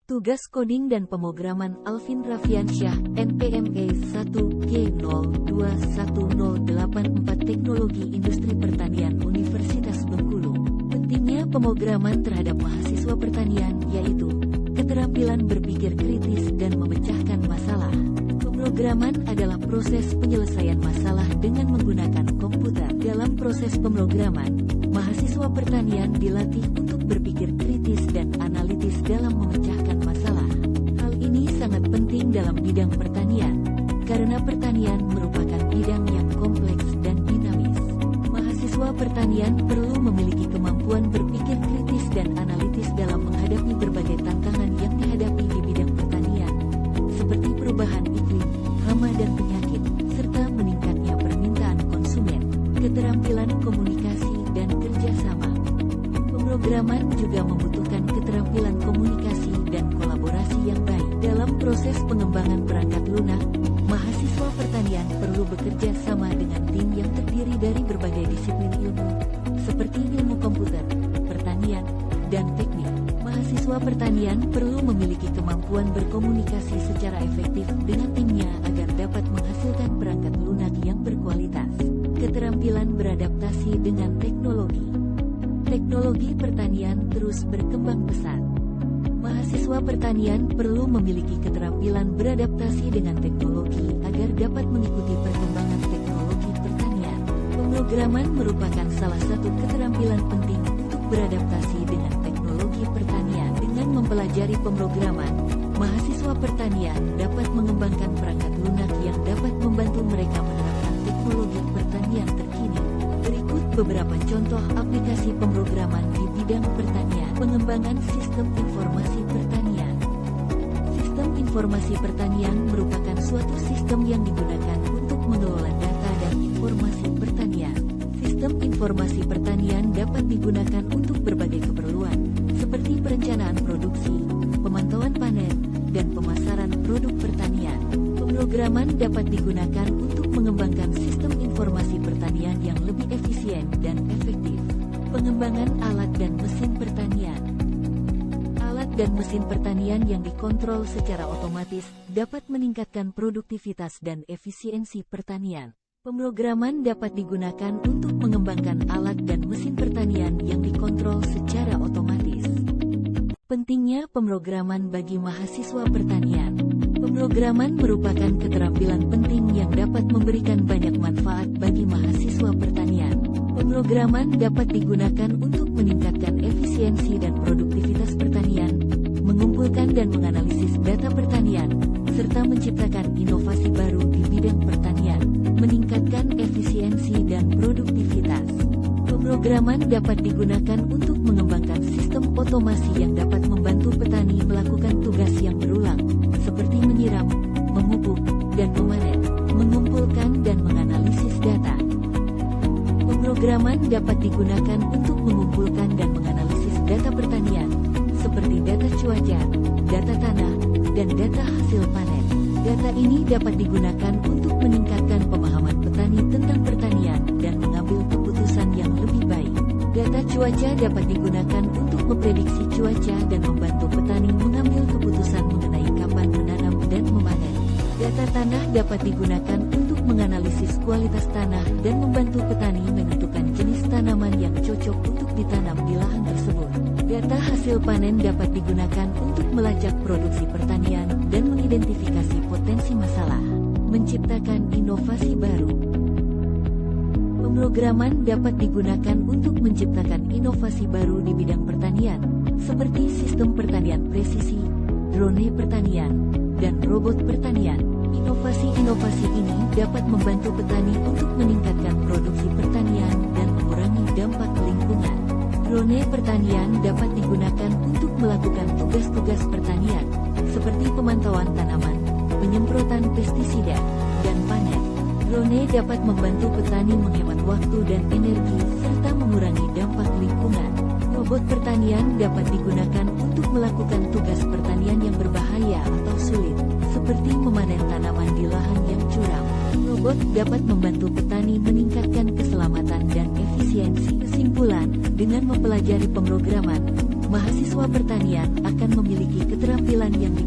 Tugas Koding dan Pemrograman Alvin Raffiansyah, NPME 1G021084 Teknologi Industri Pertanian Universitas Bengkulu. Pentingnya pemrograman terhadap mahasiswa pertanian yaitu keterampilan berpikir kritis dan memecahkan masalah. Pemrograman adalah proses penyelesaian masalah dengan menggunakan komputer. Dalam proses pemrograman, mahasiswa pertanian dilatih untuk berpikir kritis dan analitis dalam memecahkan masalah. Hal ini sangat penting dalam bidang pertanian, karena pertanian merupakan bidang yang kompleks dan dinamis. Mahasiswa pertanian perlu memiliki kemampuan berpikir kritis dan analitis dalam menghadapi berbagai tantangan yang dihadapi di bidang pertanian, seperti perubahan iklim, hama dan penyakit, serta meningkatnya permintaan konsumen, keterampilan komunikasi dan kerjasama. Pemrograman juga membutuhkan keterampilan komunikasi dan kolaborasi yang baik. Dalam proses pengembangan perangkat lunak, mahasiswa pertanian perlu bekerja sama dengan tim yang terdiri dari berbagai disiplin ilmu, seperti ilmu komputer, pertanian, dan teknik. Mahasiswa pertanian perlu memiliki kemampuan berkomunikasi secara efektif dengan timnya agar dapat menghasilkan perangkat lunak yang berkualitas. Keterampilan beradaptasi dengan teknologi. Teknologi pertanian terus berkembang pesat. Mahasiswa pertanian perlu memiliki keterampilan beradaptasi dengan teknologi agar dapat mengikuti perkembangan teknologi pertanian. Pemrograman merupakan salah satu keterampilan penting untuk beradaptasi dengan teknologi pertanian. Dengan mempelajari pemrograman, mahasiswa pertanian dapat mengembangkan perangkat lunak yang dapat membantu mereka menerapkan teknologi pertanian terkini. Berikut beberapa contoh aplikasi pemrograman di bidang pertanian. Pengembangan sistem informasi pertanian. Sistem informasi pertanian merupakan suatu sistem yang digunakan untuk mengelola data dan informasi pertanian. Sistem informasi pertanian dapat digunakan untuk berbagai keperluan, seperti perencanaan produksi, pemantauan panen, dan pemasaran produk pertanian. Pemrograman dapat digunakan untuk mengembangkan sistem informasi pertanian yang lebih efisien dan efektif. Pengembangan alat dan mesin pertanian. Alat dan mesin pertanian yang dikontrol secara otomatis dapat meningkatkan produktivitas dan efisiensi pertanian. Pemrograman dapat digunakan untuk mengembangkan alat dan mesin pertanian yang dikontrol secara otomatis. Pentingnya pemrograman bagi mahasiswa pertanian. Pemrograman merupakan keterampilan penting yang dapat memberikan banyak manfaat bagi mahasiswa pertanian. Pemrograman dapat digunakan untuk meningkatkan efisiensi dan produktivitas pertanian, mengumpulkan dan menganalisis data pertanian, serta menciptakan inovasi baru di bidang pertanian, meningkatkan efisiensi dan produktivitas. Pemrograman dapat digunakan untuk mengembangkan sistem otomasi yang dapat membantu petani melakukan tugas yang berulang, seperti menyiram, memupuk, dan memanen, mengumpulkan dan menganalisis data. Pemrograman dapat digunakan untuk mengumpulkan dan menganalisis data pertanian, seperti data cuaca, data tanah, dan data hasil panen. Data ini dapat digunakan untuk meningkatkan pemahaman petani tentang pertanian dan mengambil keputusan yang lebih baik. Data cuaca dapat digunakan untuk memprediksi cuaca dan membantu petani mengambil keputusan mengenai kapan menanam dan memanen. Data tanah dapat digunakan untuk menganalisis kualitas tanah dan membantu petani menentukan jenis tanaman yang cocok untuk ditanam di lahan tersebut. Data hasil panen dapat digunakan untuk melacak produksi pertanian dan mengidentifikasi potensi masalah, menciptakan inovasi baru. Pemrograman dapat digunakan untuk menciptakan inovasi baru di bidang pertanian, seperti sistem pertanian presisi, drone pertanian, dan robot pertanian. Inovasi-inovasi ini dapat membantu petani untuk meningkatkan produksi pertanian dan mengurangi dampak lingkungan. Drone pertanian dapat digunakan untuk melakukan tugas-tugas pertanian, seperti pemantauan tanaman, penyemprotan pestisida, dan panen. Drone dapat membantu petani menghemat waktu dan energi, serta mengurangi dampak lingkungan. Robot pertanian dapat digunakan untuk melakukan tugas pertanian yang berbahaya atau sulit, seperti memanen tanaman di lahan yang curam. Robot dapat membantu petani meningkatkan keselamatan dan efisiensi. Kesimpulan, dengan mempelajari pemrograman, mahasiswa pertanian akan memiliki keterampilan keterampilan yang